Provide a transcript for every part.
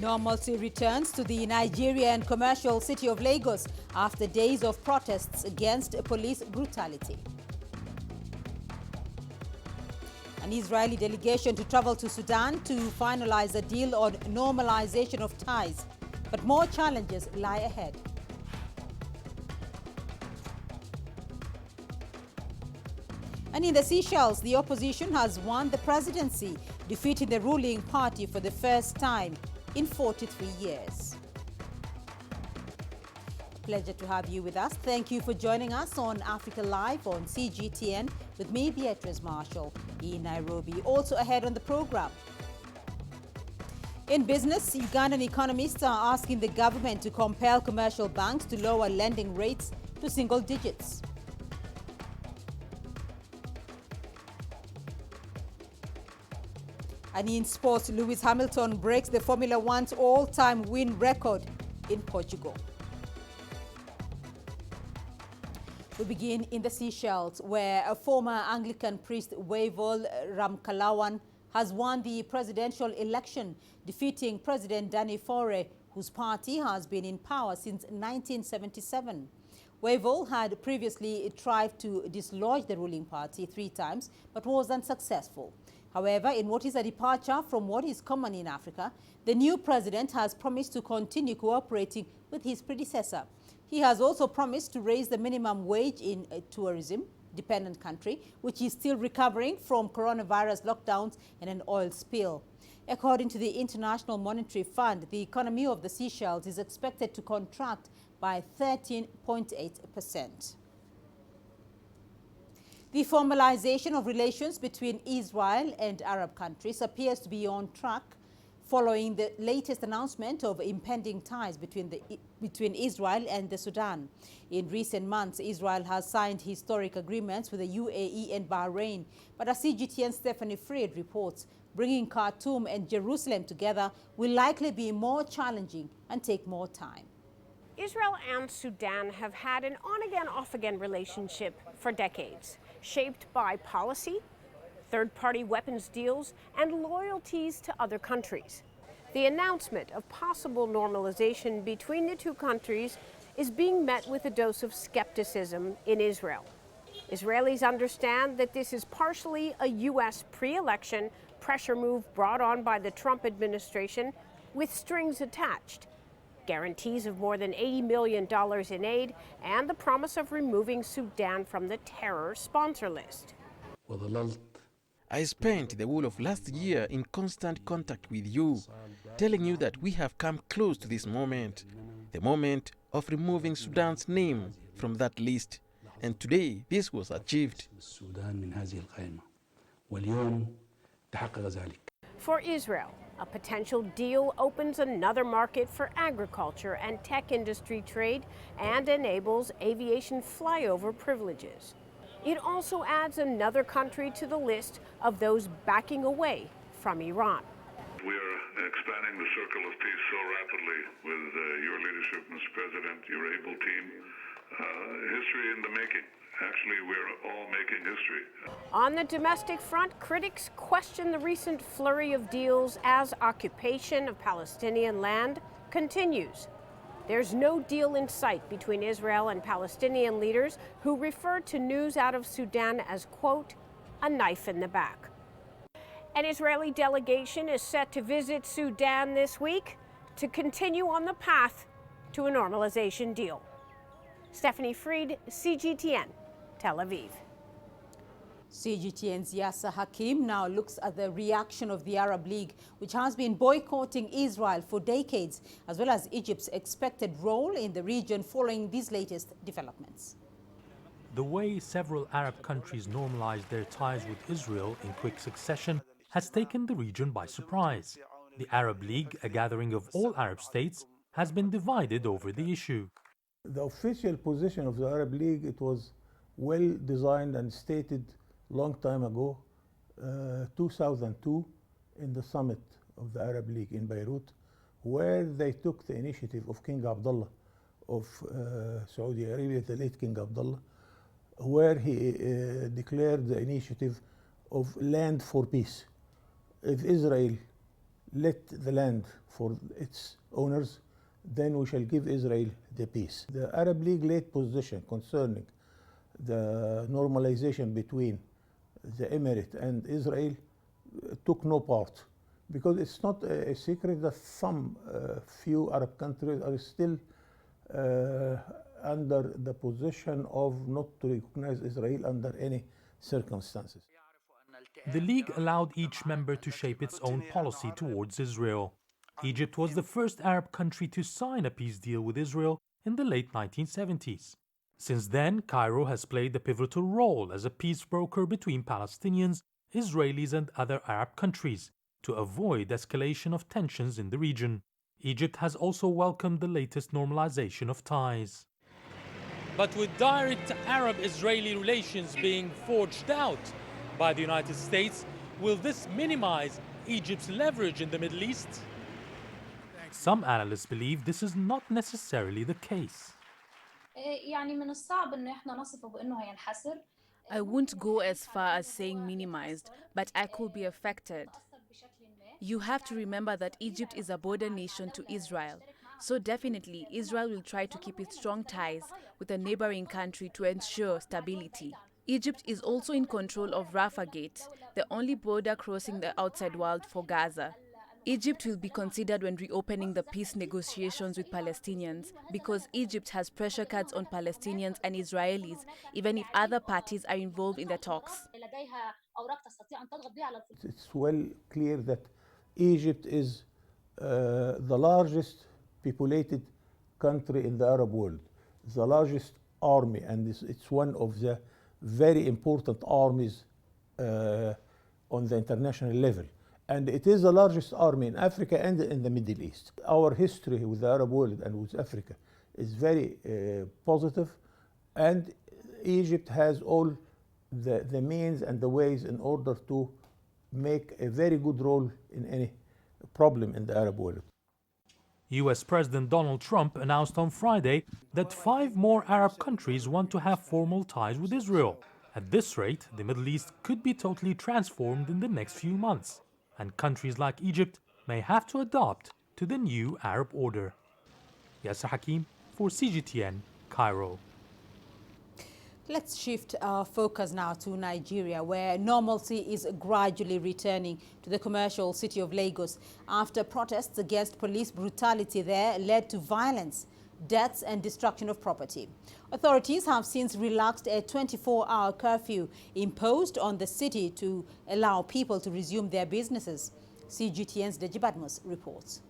Normalcy returns to the Nigerian commercial city of Lagos after days of protests against police brutality. An Israeli delegation to travel to Sudan to finalize a deal on normalization of ties, but more challenges lie ahead. And in the Seychelles, the opposition has won the presidency, defeating the ruling party for the first time in 43 years. Pleasure to have you with us. Thank you for joining us on Africa Live on CGTN with me, Beatrice Marshall, in Nairobi. Also ahead on the program. In business, Ugandan economists are asking the government to compel commercial banks to lower lending rates to single digits. And in sports, Lewis Hamilton breaks the Formula One's all-time win record in Portugal. We begin in the Seychelles, where a former Anglican priest, Wavol Ramkalawan, has won the presidential election, defeating President Dani Faure, whose party has been in power since 1977. Wavol had previously tried to dislodge the ruling party 3 times, but was unsuccessful. However, in what is a departure from what is common in Africa, the new president has promised to continue cooperating with his predecessor. He has also promised to raise the minimum wage in a tourism-dependent country, which is still recovering from coronavirus lockdowns and an oil spill. According to the International Monetary Fund, the economy of the Seychelles is expected to contract by 13.8%. The formalization of relations between Israel and Arab countries appears to be on track following the latest announcement of impending ties between Israel and the Sudan. In recent months, Israel has signed historic agreements with the UAE and Bahrain, but as CGTN Stephanie Fried reports, bringing Khartoum and Jerusalem together will likely be more challenging and take more time. Israel and Sudan have had an on-again, off-again relationship for decades, shaped by policy, third-party weapons deals, and loyalties to other countries. The announcement of possible normalization between the two countries is being met with a dose of skepticism in Israel. Israelis understand that this is partially a U.S. pre-election pressure move brought on by the Trump administration with strings attached. Guarantees of more than $80 million in aid, and the promise of removing Sudan from the terror sponsor list. I spent the whole of last year in constant contact with you, telling you that we have come close to this moment, the moment of removing Sudan's name from that list. And today, this was achieved. For Israel, a potential deal opens another market for agriculture and tech industry trade and enables aviation flyover privileges. It also adds another country to the list of those backing away from Iran. We are expanding the circle of peace so rapidly with your leadership, Mr. President, your able team. History in the making. Actually, we're all making history. On the domestic front, critics question the recent flurry of deals as occupation of Palestinian land continues. There's no deal in sight between Israel and Palestinian leaders who refer to news out of Sudan as, quote, a knife in the back. An Israeli delegation is set to visit Sudan this week to continue on the path to a normalization deal. Stephanie Fried, CGTN, Tel Aviv. CGTN's Yasser Hakim now looks at the reaction of the Arab League, which has been boycotting Israel for decades, as well as Egypt's expected role in the region following these latest developments. The way several Arab countries normalized their ties with Israel in quick succession has taken the region by surprise. The Arab League, a gathering of all Arab states, has been divided over the issue. The official position of the Arab League, it was well designed and stated long time ago, 2002, in the summit of the Arab League in Beirut, where they took the initiative of King Abdullah of Saudi Arabia, the late King Abdullah, where he declared the initiative of land for peace. If Israel let the land for its owners, then we shall give Israel the peace. The Arab League late position concerning the normalization between the Emirate and Israel took no part, because it's not a secret that some few Arab countries are still under the position of not to recognize Israel under any circumstances. The League allowed each member to shape its own policy towards Israel. Egypt was the first Arab country to sign a peace deal with Israel in the late 1970s. Since then, Cairo has played a pivotal role as a peace broker between Palestinians, Israelis, and other Arab countries to avoid escalation of tensions in the region. Egypt has also welcomed the latest normalization of ties. But with direct Arab-Israeli relations being forged out by the United States, will this minimize Egypt's leverage in the Middle East? Some analysts believe this is not necessarily the case. I won't go as far as saying minimized, but I could be affected. You have to remember that Egypt is a border nation to Israel. So definitely, Israel will try to keep its strong ties with a neighboring country to ensure stability. Egypt is also in control of Rafah Gate, the only border crossing the outside world for Gaza. Egypt will be considered when reopening the peace negotiations with Palestinians, because Egypt has pressure cards on Palestinians and Israelis, even if other parties are involved in the talks. It's well clear that Egypt is the largest populated country in the Arab world, the largest army, and it's one of the very important armies on the international level. And it is the largest army in Africa and in the Middle East. Our history with the Arab world and with Africa is very positive, and Egypt has all the means and the ways in order to make a very good role in any problem in the Arab world. US President Donald Trump announced on Friday that 5 more Arab countries want to have formal ties with Israel. At this rate, the Middle East could be totally transformed in the next few months, and countries like Egypt may have to adapt to the new Arab order. Yasser Hakim for CGTN, Cairo. Let's shift our focus now to Nigeria, where normalcy is gradually returning to the commercial city of Lagos after protests against police brutality there led to violence, deaths and destruction of property. Authorities have since relaxed a 24-hour curfew imposed on the city to allow people to resume their businesses. CGTN's Deji Badmus reports.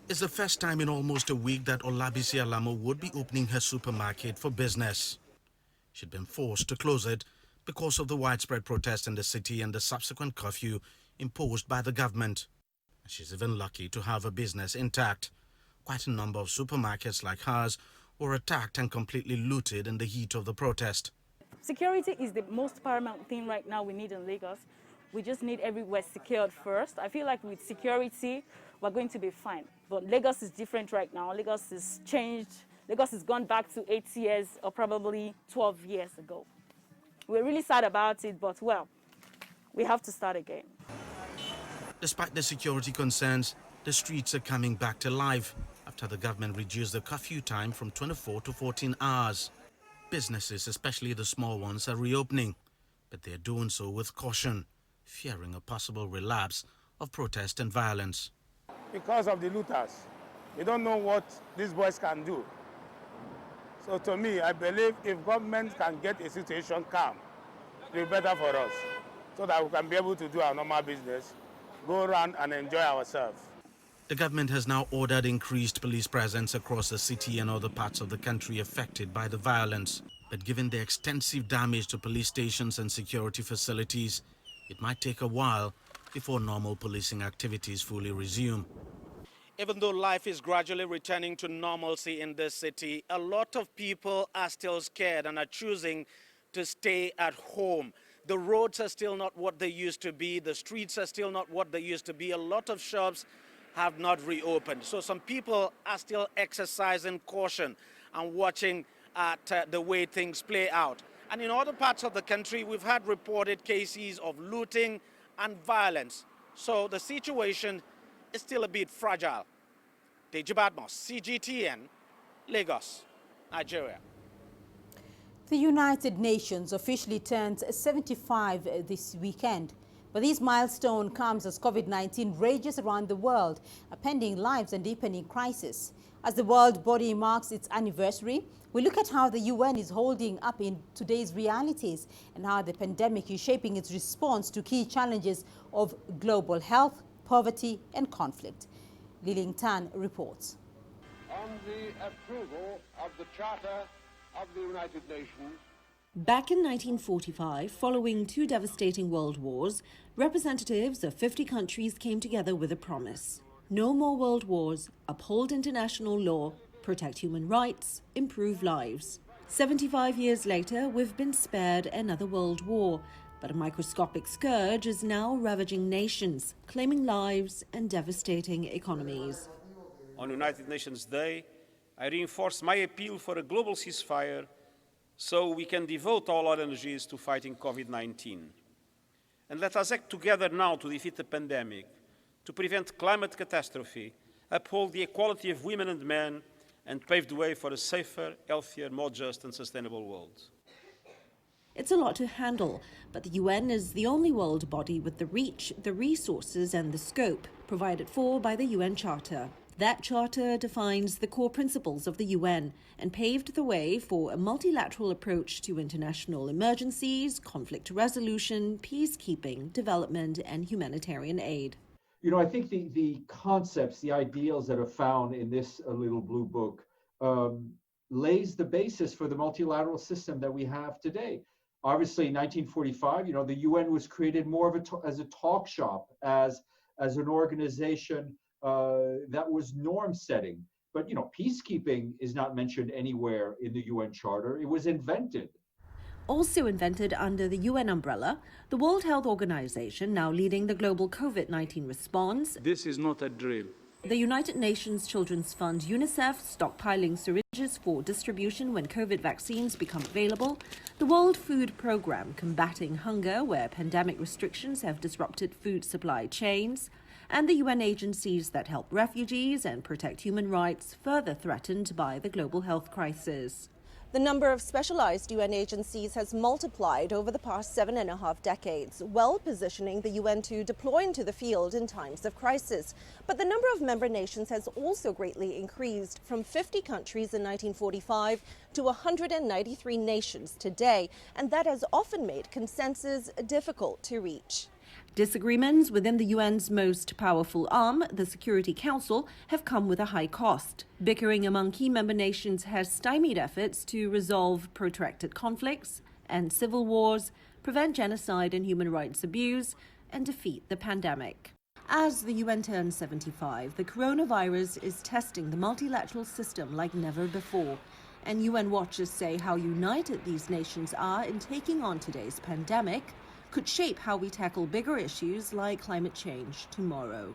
It's the first time in almost a week that Olabisi Alamo would be opening her supermarket for business. She'd been forced to close it because of the widespread protest in the city and the subsequent curfew imposed by the government. She's even lucky to have her business intact. Quite a number of supermarkets like hers were attacked and completely looted in the heat of the protest. Security is the most paramount thing right now we need in Lagos. We just need everywhere secured first. I feel like with security, we're going to be fine. But Lagos is different right now. Lagos is changed. Lagos has gone back to 8 years or probably 12 years ago. We're really sad about it, but well, we have to start again. Despite the security concerns, the streets are coming back to life after the government reduced the curfew time from 24 to 14 hours. Businesses, especially the small ones, are reopening, but they're doing so with caution, fearing a possible relapse of protest and violence. Because of the looters, they don't know what these boys can do. So to me, I believe if government can get a situation calm, it will be better for us, so that we can be able to do our normal business, go around and enjoy ourselves. The government has now ordered increased police presence across the city and other parts of the country affected by the violence. But given the extensive damage to police stations and security facilities, it might take a while before normal policing activities fully resume. Even though life is gradually returning to normalcy in this city, a lot of people are still scared and are choosing to stay at home. The roads are still not what they used to be. The streets are still not what they used to be. A lot of shops have not reopened. So some people are still exercising caution and watching at the way things play out. And in other parts of the country, we've had reported cases of looting and violence. So the situation is still a bit fragile. Teju Badmos, CGTN, Lagos, Nigeria. The United Nations officially turns 75 this weekend. But this milestone comes as COVID-19 rages around the world, appending lives and deepening crisis. As the world body marks its anniversary, we look at how the UN is holding up in today's realities and how the pandemic is shaping its response to key challenges of global health, poverty and conflict. Liling Tan reports. On the approval of the Charter of the United Nations. Back in 1945, following two devastating world wars, representatives of 50 countries came together with a promise. No more world wars, uphold international law, protect human rights, improve lives. 75 years later, we've been spared another world war, but a microscopic scourge is now ravaging nations, claiming lives and devastating economies. On United Nations Day, I reinforce my appeal for a global ceasefire so we can devote all our energies to fighting COVID-19. And let us act together now to defeat the pandemic, to prevent climate catastrophe, uphold the equality of women and men, and pave the way for a safer, healthier, more just and sustainable world. It's a lot to handle, but the UN is the only world body with the reach, the resources and the scope provided for by the UN Charter. That charter defines the core principles of the UN and paved the way for a multilateral approach to international emergencies, conflict resolution, peacekeeping, development and humanitarian aid. You know, I think the concepts, the ideals that are found in this little blue book lays the basis for the multilateral system that we have today. Obviously, in 1945, you know, the UN was created more of as a talk shop, as an organization that was norm setting. But, you know, peacekeeping is not mentioned anywhere in the UN Charter. It was invented. Also invented under the UN umbrella, the World Health Organization, now leading the global COVID-19 response. This is not a drill. The United Nations Children's Fund, UNICEF, stockpiling syringes for distribution when COVID vaccines become available. The World Food Programme, combating hunger where pandemic restrictions have disrupted food supply chains. And the UN agencies that help refugees and protect human rights further threatened by the global health crisis. The number of specialized UN agencies has multiplied over the past 7.5 decades, well positioning the UN to deploy into the field in times of crisis. But the number of member nations has also greatly increased, from 50 countries in 1945 to 193 nations today, and that has often made consensus difficult to reach. Disagreements within the UN's most powerful arm, the Security Council, have come with a high cost. Bickering among key member nations has stymied efforts to resolve protracted conflicts and civil wars, prevent genocide and human rights abuse, and defeat the pandemic. As the UN turns 75, the coronavirus is testing the multilateral system like never before. And UN watchers say how united these nations are in taking on today's pandemic could shape how we tackle bigger issues like climate change tomorrow.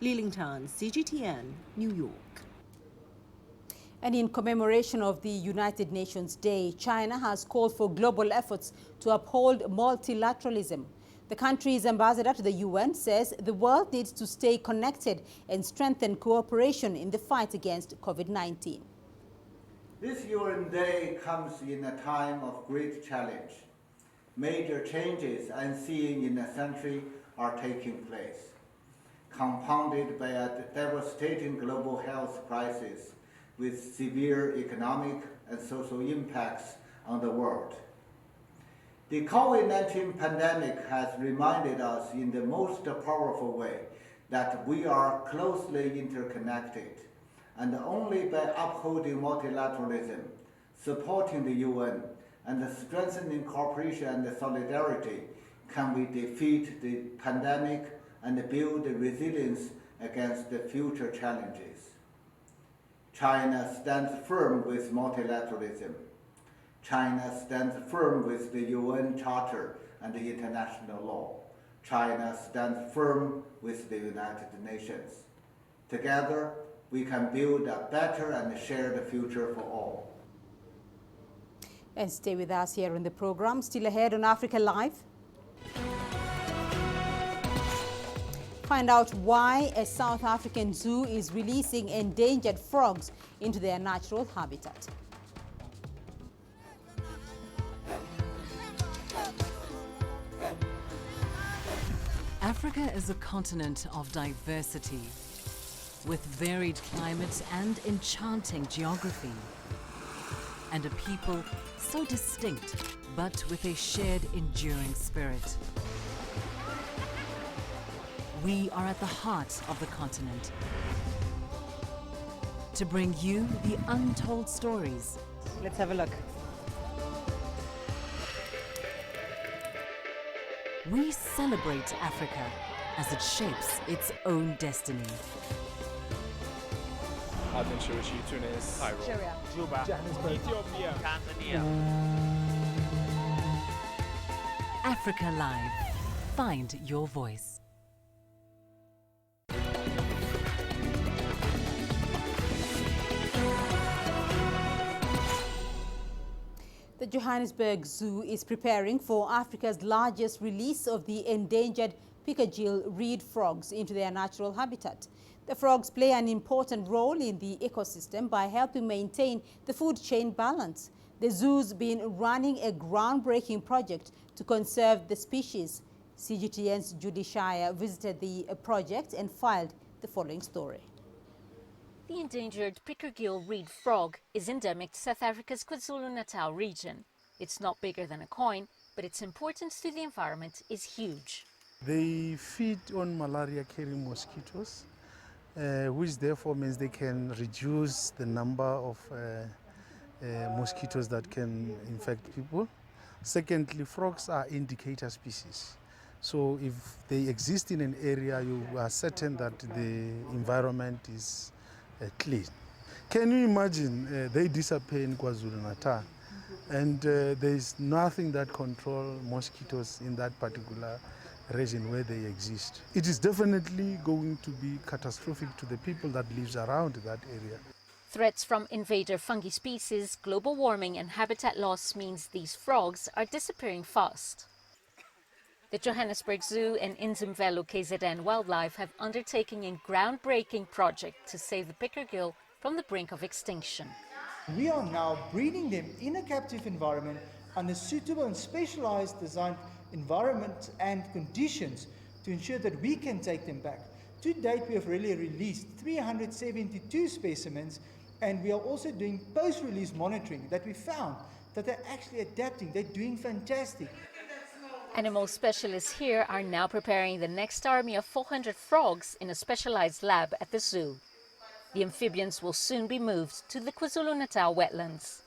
Liling Tan, CGTN, New York. And in commemoration of the United Nations Day, China has called for global efforts to uphold multilateralism. The country's ambassador to the UN says the world needs to stay connected and strengthen cooperation in the fight against COVID-19. This UN Day comes in a time of great challenge. Major changes unseen in a century are taking place, compounded by a devastating global health crisis with severe economic and social impacts on the world. The COVID-19 pandemic has reminded us in the most powerful way that we are closely interconnected, and only by upholding multilateralism, supporting the UN, and strengthening cooperation and solidarity can we defeat the pandemic and build resilience against the future challenges. China stands firm with multilateralism. China stands firm with the UN Charter and the international law. China stands firm with the United Nations. Together, we can build a better and shared future for all. And stay with us here in the program. Still ahead on Africa Live. Find out why a South African zoo is releasing endangered frogs into their natural habitat. Africa is a continent of diversity, with varied climates and enchanting geography, and a people so distinct, but with a shared enduring spirit. We are at the heart of the continent to bring you the untold stories. Let's have a look. We celebrate Africa as it shapes its own destiny. I've been Shirishu, Tunis, Cairo, Juba, Johannesburg, Ethiopia, Tanzania. Africa Live. Find your voice. The Johannesburg Zoo is preparing for Africa's largest release of the endangered pickerel reed frogs into their natural habitat. The frogs play an important role in the ecosystem by helping maintain the food chain balance. The zoo's been running a groundbreaking project to conserve the species. CGTN's Judy Shire visited the project and filed the following story. The endangered pickerel reed frog is endemic to South Africa's KwaZulu-Natal region. It's not bigger than a coin, but its importance to the environment is huge. They feed on malaria-carrying mosquitoes, which therefore means they can reduce the number of mosquitoes that can infect people. Secondly, frogs are indicator species. So if they exist in an area, you are certain that the environment is clean. Can you imagine they disappear in KwaZulu-Natal and there is nothing that controls mosquitoes in that particular region where they exist? It is definitely going to be catastrophic to the people that live around that area. Threats from invader fungi species, global warming and habitat loss means these frogs are disappearing fast. The Johannesburg Zoo and Inzimvelo KZN Wildlife have undertaken a groundbreaking project to save the pickerel from the brink of extinction. We are now breeding them in a captive environment under suitable and specialized designed environment and conditions to ensure that we can take them back. To date, we have really released 372 specimens, and we are also doing post-release monitoring that we found that they're actually adapting, they're doing fantastic. Animal specialists here are now preparing the next army of 400 frogs in a specialized lab at the zoo. The amphibians will soon be moved to the KwaZulu-Natal wetlands.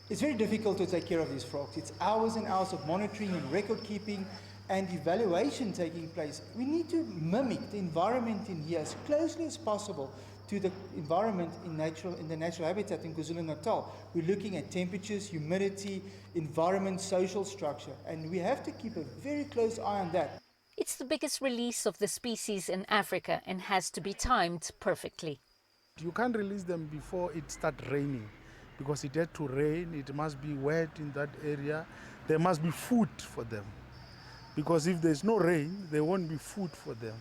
It's very difficult to take care of these frogs. It's hours and hours of monitoring and record keeping and evaluation taking place. We need to mimic the environment in here as closely as possible to the environment in the natural habitat in KwaZulu-Natal. We're looking at temperatures, humidity, environment, social structure, and we have to keep a very close eye on that. It's the biggest release of the species in Africa and has to be timed perfectly. You can't release them before it starts raining, because it had to rain, it must be wet in that area. There must be food for them, because if there's no rain, there won't be food for them.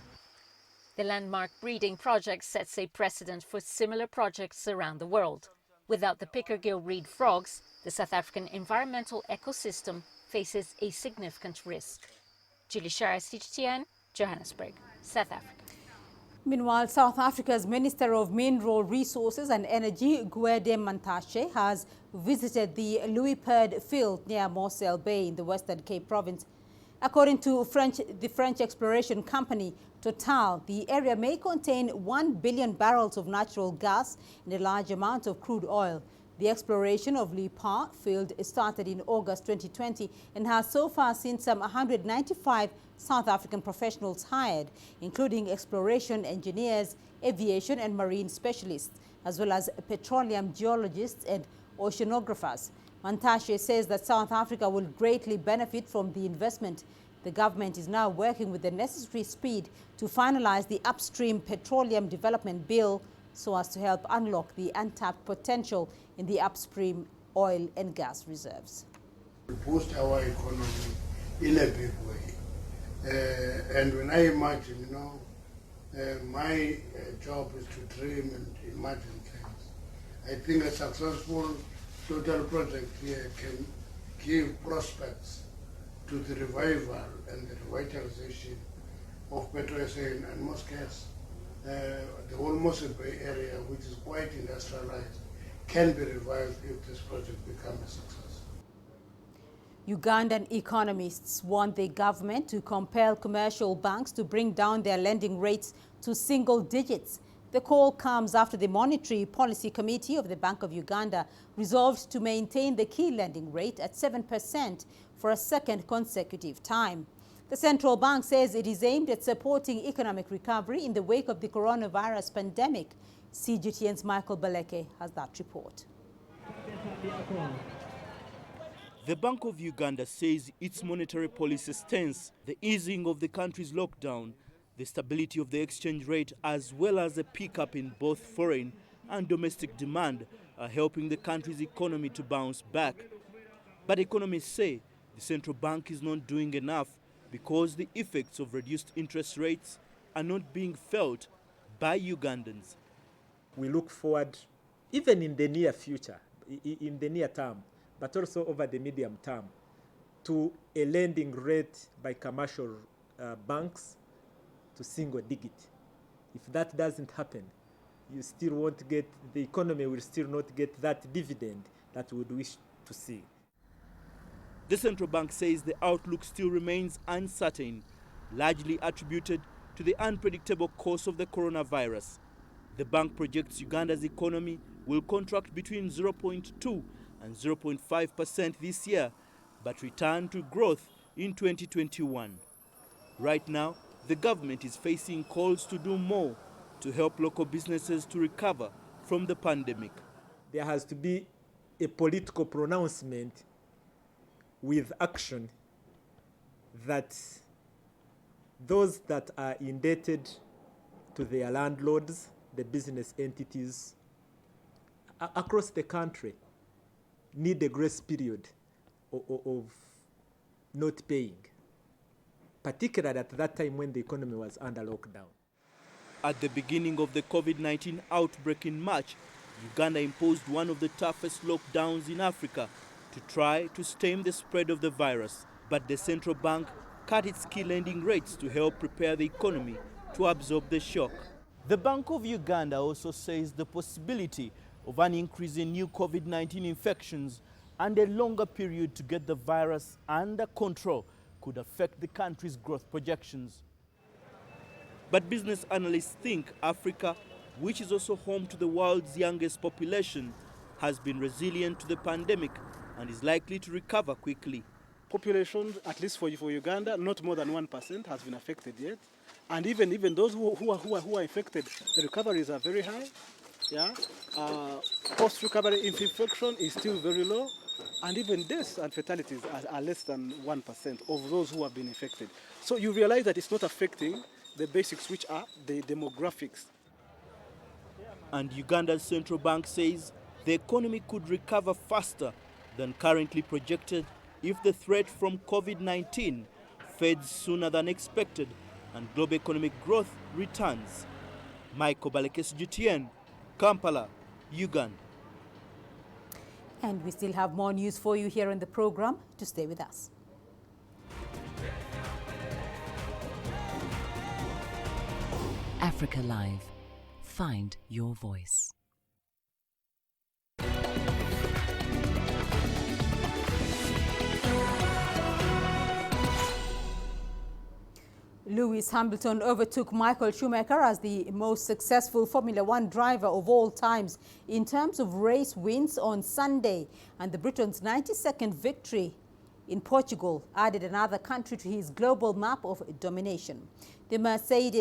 The landmark breeding project sets a precedent for similar projects around the world. Without the pickerel reed frogs, the South African environmental ecosystem faces a significant risk. Julie Shire, CGTN, Johannesburg, South Africa. Meanwhile, South Africa's Minister of Mineral Resources and Energy, Gwede Mantashe, has visited the Louis Perd field near Mossel Bay in the Western Cape province. According to the French exploration company Total, the area may contain 1 billion barrels of natural gas and a large amount of crude oil. The exploration of Louis Perd field started in August 2020 and has so far seen some 195 South African professionals hired, including exploration engineers, aviation and marine specialists, as well as petroleum geologists and oceanographers. Mantashe says that South Africa will greatly benefit from the investment. The government is now working with the necessary speed to finalize the upstream petroleum development bill so as to help unlock the untapped potential in the upstream oil and gas reserves. We boost our economy in a big way. And when I imagine, My job is to dream and imagine things. I think a successful total project here can give prospects to the revival and the revitalization of Petro SA and Moscow. The whole Mosul Bay area, which is quite industrialized, can be revived if this project becomes a success. Ugandan economists want the government to compel commercial banks to bring down their lending rates to single digits. The call comes after the Monetary Policy Committee of the Bank of Uganda resolved to maintain the key lending rate at 7% for a second consecutive time. The central bank says it is aimed at supporting economic recovery in the wake of the coronavirus pandemic. CGTN's Michael Baleke has that report. The Bank of Uganda says its monetary policy stance, the easing of the country's lockdown, the stability of the exchange rate, as well as a pickup in both foreign and domestic demand are helping the country's economy to bounce back. But economists say the central bank is not doing enough because the effects of reduced interest rates are not being felt by Ugandans. We look forward, even in the near future, in the near term, but also over the medium term, to a lending rate by commercial banks to single digit. If that doesn't happen, you still won't get, the economy will still not get that dividend that we would wish to see. The central bank says the outlook still remains uncertain, largely attributed to the unpredictable course of the coronavirus. The bank projects Uganda's economy will contract between 0.2 and 0.5% this year, but return to growth in 2021. Right now, the government is facing calls to do more to help local businesses to recover from the pandemic. There has to be a political pronouncement with action that those that are indebted to their landlords, the business entities across the country, need a grace period of not paying, particularly at that time when the economy was under lockdown. At the beginning of the COVID-19 outbreak in March, Uganda imposed one of the toughest lockdowns in Africa to try to stem the spread of the virus. But the central bank cut its key lending rates to help prepare the economy to absorb the shock. The Bank of Uganda also says the possibility of an increase in new COVID-19 infections and a longer period to get the virus under control could affect the country's growth projections. But business analysts think Africa, which is also home to the world's youngest population, has been resilient to the pandemic and is likely to recover quickly. Population, at least for Uganda, not more than 1% has been affected yet. And even those who are infected, the recoveries are very high. Yeah, post-recovery infection is still very low, and even deaths and fatalities are less than 1% of those who have been infected. So you realize that it's not affecting the basics, which are the demographics. And Uganda's central bank says the economy could recover faster than currently projected if the threat from COVID-19 fades sooner than expected and global economic growth returns. Michael Baleke, CGTN, Kampala, Uganda. And we still have more news for you here on the program. To stay with us. Africa Live. Find your voice. Lewis Hamilton overtook Michael Schumacher as the most successful Formula One driver of all times in terms of race wins on Sunday, and the Britain's 92nd victory in Portugal added another country to his global map of domination. The Mercedes